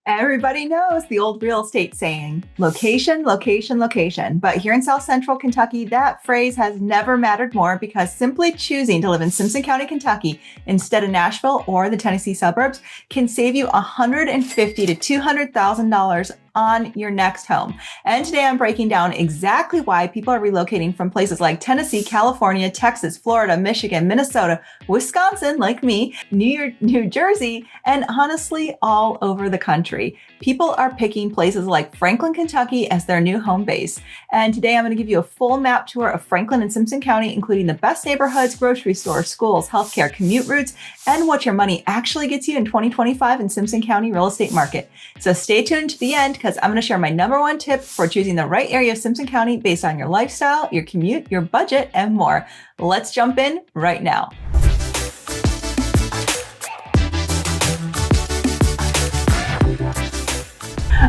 Everybody knows the old real estate saying, location, location, location. But here in South Central Kentucky, that phrase has never mattered more because simply choosing to live in Simpson County, Kentucky instead of Nashville or the Tennessee suburbs can save you $150,000 to $200,000 on your next home. And today I'm breaking down exactly why people are relocating from places like Tennessee, California, Texas, Florida, Michigan, Minnesota, Wisconsin, like me, New Jersey, and honestly, all over the country. People are picking places like Franklin, Kentucky as their new home base. And today I'm going to give you a full map tour of Franklin and Simpson County, including the best neighborhoods, grocery stores, schools, healthcare, commute routes, and what your money actually gets you in 2025 in Simpson County real estate market. So stay tuned to the end because I'm going to share my number one tip for choosing the right area of Simpson County based on your lifestyle, your commute, your budget, and more. Let's jump in right now.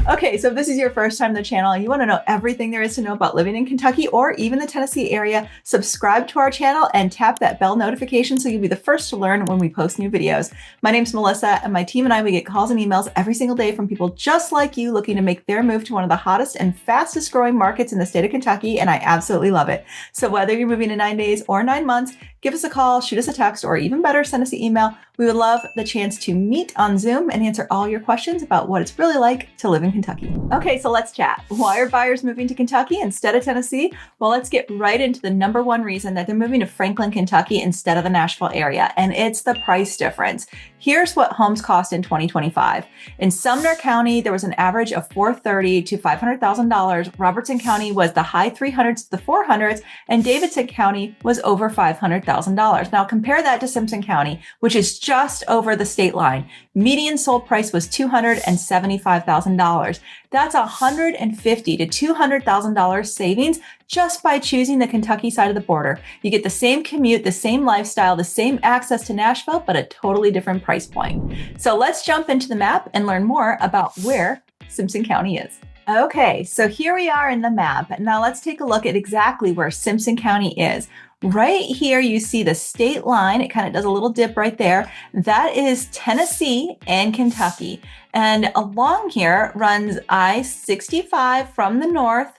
Okay, so if this is your first time on the channel and you want to know everything there is to know about living in Kentucky or even the Tennessee area, subscribe to our channel and tap that bell notification so you'll be the first to learn when we post new videos. My name's Melissa, and my team and I, we get calls and emails every single day from people just like you looking to make their move to one of the hottest and fastest growing markets in the state of Kentucky, and I absolutely love it. So whether you're moving in 9 days or 9 months, give us a call, shoot us a text, or even better, send us an email. We would love the chance to meet on Zoom and answer all your questions about what it's really like to live in Kentucky. Okay, so let's chat. Why are buyers moving to Kentucky instead of Tennessee? Well, let's get right into the number one reason that they're moving to Franklin, Kentucky instead of the Nashville area, and it's the price difference. Here's what homes cost in 2025. In Sumner County, there was an average of $430,000 to $500,000. Robertson County was the high 300s to the 400s, and Davidson County was over $500,000. Now compare that to Simpson County, which is just over the state line. Median sold price was $275,000. That's $150,000 to $200,000 savings just by choosing the Kentucky side of the border. You get the same commute, the same lifestyle, the same access to Nashville, but a totally different price point. So let's jump into the map and learn more about where Simpson County is. Okay, so here we are in the map. Now let's take a look at exactly where Simpson County is. Right here, you see the state line. It kind of does a little dip right there. That is Tennessee and Kentucky. And along here runs I-65 from the north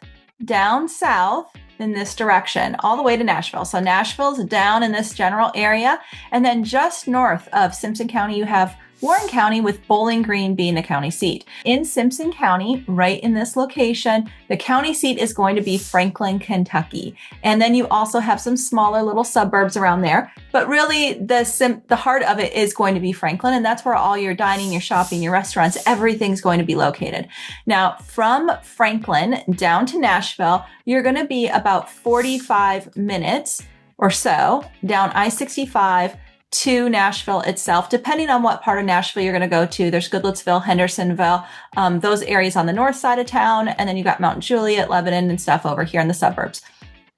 down south in this direction, all the way to Nashville. So Nashville's down in this general area. And then just north of Simpson County, you have Warren County, with Bowling Green being the county seat. In Simpson County, right in this location, the county seat is going to be Franklin, Kentucky. And then you also have some smaller little suburbs around there. But really, the heart of it is going to be Franklin, and that's where all your dining, your shopping, your restaurants, everything's going to be located. Now, from Franklin down to Nashville, you're going to be about 45 minutes or so down I-65 to Nashville itself, depending on what part of Nashville you're going to go to. There's Goodlettsville, Hendersonville, those areas on the north side of town. And then you got Mount Juliet, Lebanon, and stuff over here in the suburbs.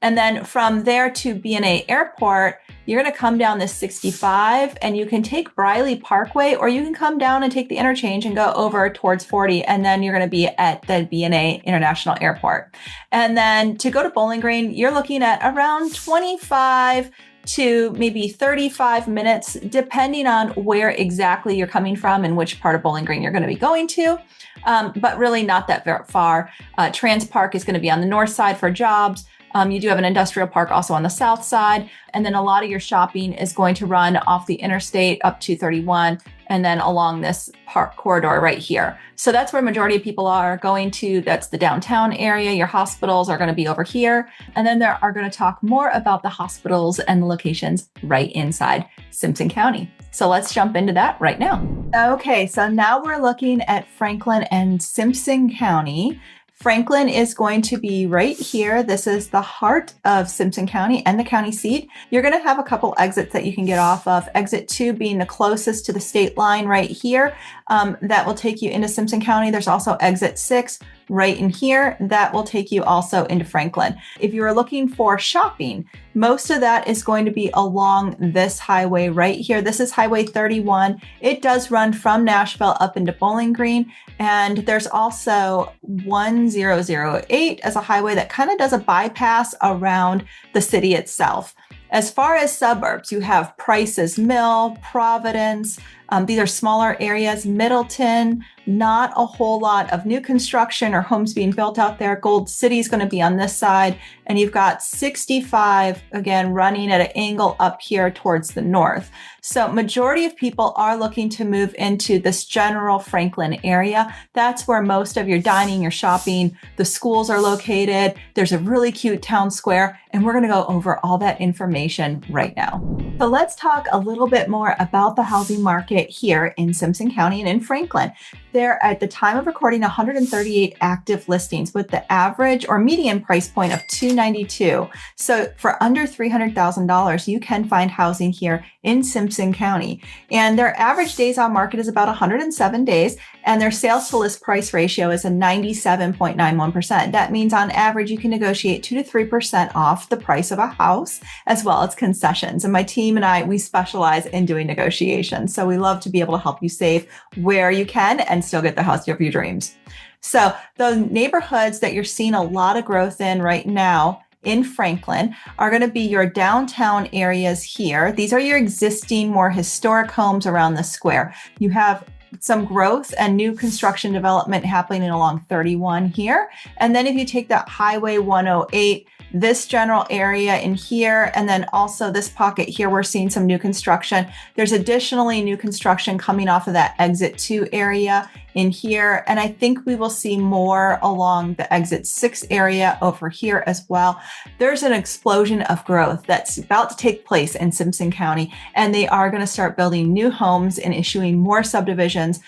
And then from there to B&A Airport, you're going to come down this 65 and you can take Briley Parkway, or you can come down and take the interchange and go over towards 40. And then you're going to be at the B&A International Airport. And then to go to Bowling Green, you're looking at around 25 to maybe 35 minutes, depending on where exactly you're coming from and which part of Bowling Green you're going to be going to. But really not that very far. Trans Park is going to be on the north side for jobs. You do have an industrial park also on the south side. And then a lot of your shopping is going to run off the interstate up to 31 and then along this park corridor right here. So that's where majority of people are going to. That's the downtown area. Your hospitals are going to be over here. And then there are going to talk more about the hospitals and the locations right inside Simpson County. So let's jump into that right now. Okay, so now we're looking at Franklin and Simpson County. Franklin is going to be right here. This is the heart of Simpson County and the county seat. You're going to have a couple exits that you can get off of. Exit 2 being the closest to the state line right here. That will take you into Simpson County. There's also exit 6 right in here. That will take you also into Franklin. If you are looking for shopping, most of that is going to be along this highway right here. This is Highway 31. It does run from Nashville up into Bowling Green. And there's also 1008 as a highway that kind of does a bypass around the city itself. As far as suburbs, you have Price's Mill, Providence. These are smaller areas, Middleton, not a whole lot of new construction or homes being built out there. Gold City is going to be on this side, and you've got 65 again running at an angle up here towards the north. So majority of people are looking to move into this general Franklin area. That's where most of your dining, your shopping, the schools are located. There's a really cute town square, and we're going to go over all that information right now. So let's talk a little bit more about the housing market here in Simpson County and in Franklin. There, at the time of recording, 138 active listings with the average or median price point of $292. So for under $300,000, you can find housing here in Simpson County. And their average days on market is about 107 days, and their sales to list price ratio is a 97.91%. That means on average, you can negotiate 2 to 3% off the price of a house, as well as concessions. And my team and I, we specialize in doing negotiations. So we love to be able to help you save where you can and still get the house of your dreams. So the neighborhoods that you're seeing a lot of growth in right now in Franklin are going to be your downtown areas here. These are your existing, more historic homes around the square. You have some growth and new construction development happening along 31 here. And then if you take that Highway 108, this general area in here, and then also this pocket here, we're seeing some new construction. There's additionally new construction coming off of that exit 2 area in here. And I think we will see more along the exit 6 area over here as well. There's an explosion of growth that's about to take place in Simpson County, and they are going to start building new homes and issuing more subdivisions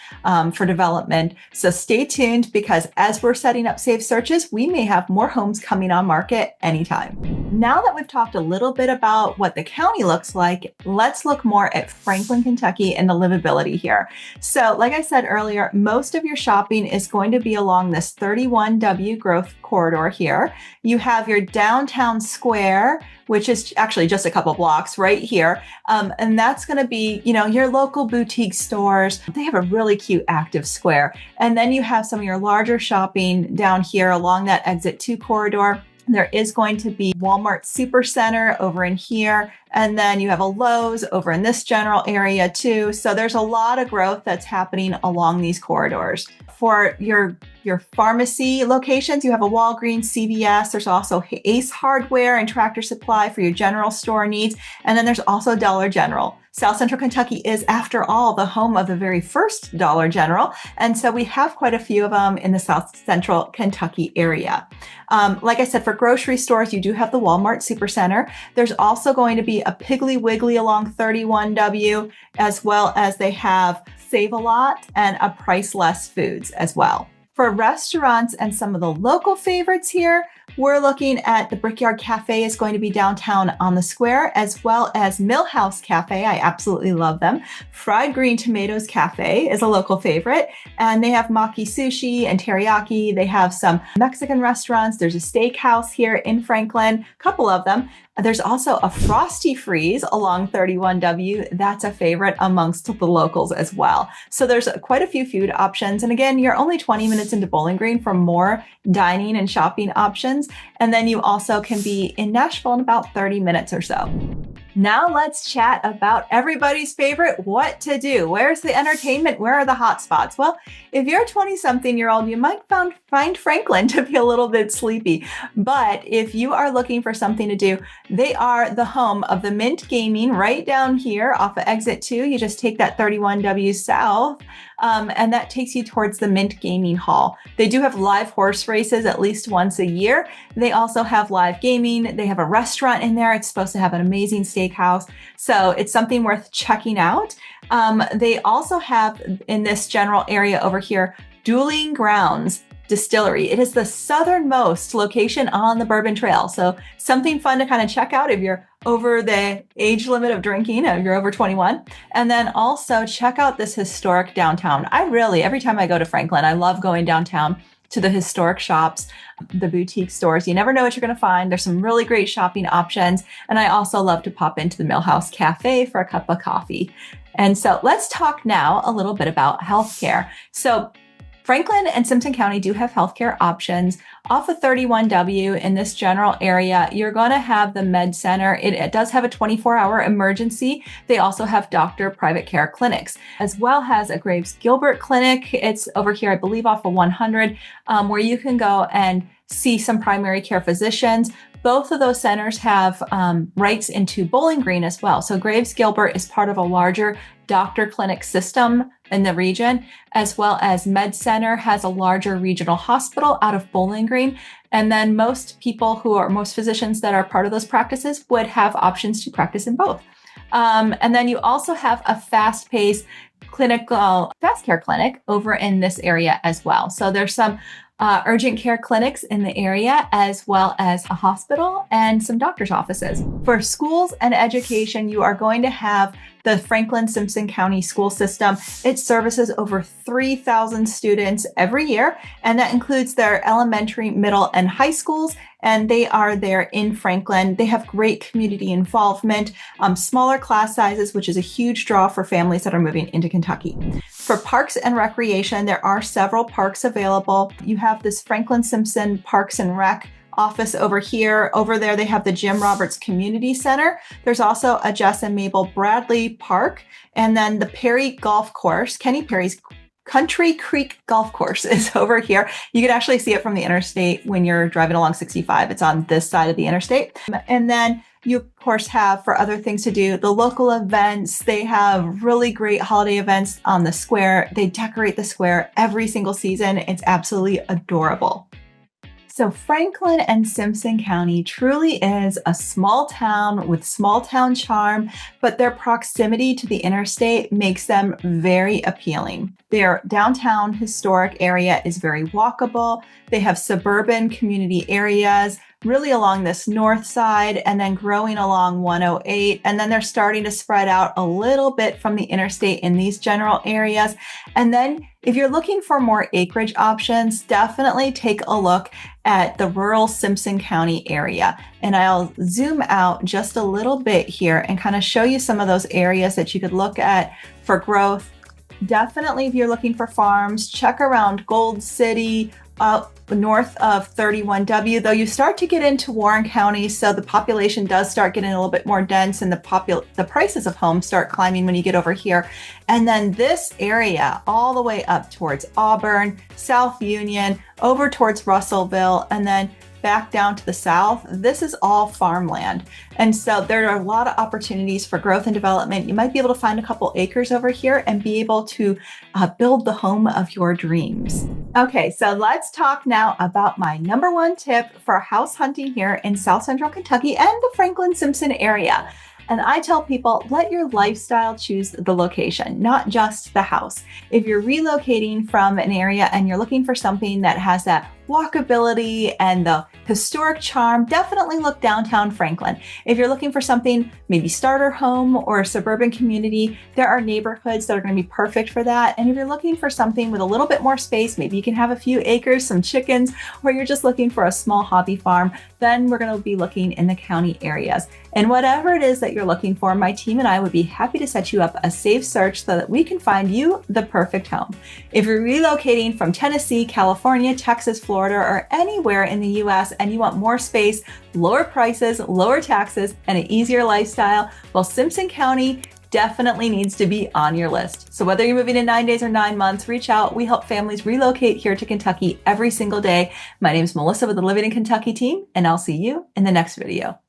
for development. So stay tuned, because as we're setting up safe searches, we may have more homes coming on market anytime. Now that we've talked a little bit about what the county looks like, let's look more at Franklin, Kentucky and the livability here. So like I said earlier, most of your shopping is going to be along this 31W growth corridor here. You have your downtown square, which is actually just a couple blocks right here. And that's going to be, your local boutique stores. They have a really cute active square. And then you have some of your larger shopping down here along that exit 2 corridor. There is going to be Walmart Supercenter over in here. And then you have a Lowe's over in this general area too. So there's a lot of growth that's happening along these corridors. For your pharmacy locations, you have a Walgreens, CVS. There's also Ace Hardware and Tractor Supply for your general store needs. And then there's also Dollar General. South Central Kentucky is, after all, the home of the very first Dollar General. And so we have quite a few of them in the South Central Kentucky area. Like I said, for grocery stores, you do have the Walmart Supercenter. There's also going to be a Piggly Wiggly along 31W, as well as they have Save-A-Lot and a Price Less Foods as well. For restaurants and some of the local favorites here, we're looking at the Brickyard Cafe is going to be downtown on the square, as well as Millhouse Cafe. I absolutely love them. Fried Green Tomatoes Cafe is a local favorite, and they have maki sushi and teriyaki. They have some Mexican restaurants. There's a steakhouse here in Franklin, a couple of them. There's also a Frosty Freeze along 31W. That's a favorite amongst the locals as well. So there's quite a few food options. And again, you're only 20 minutes into Bowling Green for more dining and shopping options. And then you also can be in Nashville in about 30 minutes or so. Now let's chat about everybody's favorite, what to do. Where's the entertainment? Where are the hot spots? Well, if you're a 20-something-year-old, you might find Franklin to be a little bit sleepy. But if you are looking for something to do, they are the home of the Mint Gaming right down here off of Exit 2. You just take that 31W south, and that takes you towards the Mint Gaming Hall. They do have live horse races at least once a year. They also have live gaming. They have a restaurant in there. It's supposed to have an amazing steakhouse. So it's something worth checking out. They also have in this general area over here, Dueling Grounds Distillery. It is the southernmost location on the Bourbon Trail. So something fun to kind of check out if you're over the age limit of drinking, if you're over 21. And then also check out this historic downtown. Every time I go to Franklin, I love going downtown to the historic shops, the boutique stores. You never know what you're going to find. There's some really great shopping options. And I also love to pop into the Millhouse Cafe for a cup of coffee. And so let's talk now a little bit about healthcare. So Franklin and Simpson County do have healthcare options. Off of 31W in this general area, you're going to have the Med Center. It does have a 24-hour emergency. They also have doctor private care clinics, as well as a Graves Gilbert clinic. It's over here, I believe, off of 100, where you can go and see some primary care physicians. Both of those centers have rights into Bowling Green as well. So Graves Gilbert is part of a larger doctor clinic system in the region, as well as Med Center has a larger regional hospital out of Bowling Green. And then most physicians that are part of those practices would have options to practice in both. And then you also have a fast-paced fast care clinic over in this area as well. So there's some urgent care clinics in the area, as well as a hospital and some doctor's offices. For schools and education, you are going to have the Franklin-Simpson County school system. It services over 3,000 students every year, and that includes their elementary, middle, and high schools, and they are there in Franklin. They have great community involvement, smaller class sizes, which is a huge draw for families that are moving into Kentucky. For parks and recreation, there are several parks available. You have this Franklin-Simpson Parks and Rec office over here. Over there, they have the Jim Roberts Community Center. There's also a Jess and Mabel Bradley Park. And then the Perry Golf Course, Kenny Perry's Country Creek Golf Course is over here. You can actually see it from the interstate when you're driving along 65. It's on this side of the interstate. And then you, of course, have for other things to do, the local events. They have really great holiday events on the square. They decorate the square every single season. It's absolutely adorable. So Franklin and Simpson County truly is a small town with small town charm, but their proximity to the interstate makes them very appealing. Their downtown historic area is very walkable. They have suburban community areas really along this north side and then growing along 108. And then they're starting to spread out a little bit from the interstate in these general areas. And then if you're looking for more acreage options, definitely take a look at the rural Simpson County area. And I'll zoom out just a little bit here and kind of show you some of those areas that you could look at for growth. Definitely, if you're looking for farms, check around Gold City, north of 31W, though you start to get into Warren County, so the population does start getting a little bit more dense and the prices of homes start climbing when you get over here. And then this area all the way up towards Auburn, South Union, over towards Russellville, and then back down to the south, this is all farmland. And so there are a lot of opportunities for growth and development. You might be able to find a couple acres over here and be able to build the home of your dreams. Okay, so let's talk now about my number one tip for house hunting here in South Central Kentucky and the Franklin-Simpson area. And I tell people, let your lifestyle choose the location, not just the house. If you're relocating from an area and you're looking for something that has that walkability and the historic charm, definitely look downtown Franklin. If you're looking for something, maybe starter home or a suburban community, there are neighborhoods that are going to be perfect for that. And if you're looking for something with a little bit more space, maybe you can have a few acres, some chickens, or you're just looking for a small hobby farm, then we're going to be looking in the county areas. And whatever it is that you're looking for, my team and I would be happy to set you up a safe search so that we can find you the perfect home. If you're relocating from Tennessee, California, Texas, Florida, or anywhere in the US and you want more space, lower prices, lower taxes, and an easier lifestyle, well, Simpson County definitely needs to be on your list. So whether you're moving in 9 days or 9 months, reach out. We help families relocate here to Kentucky every single day. My name is Melissa with the Living in Kentucky team, and I'll see you in the next video.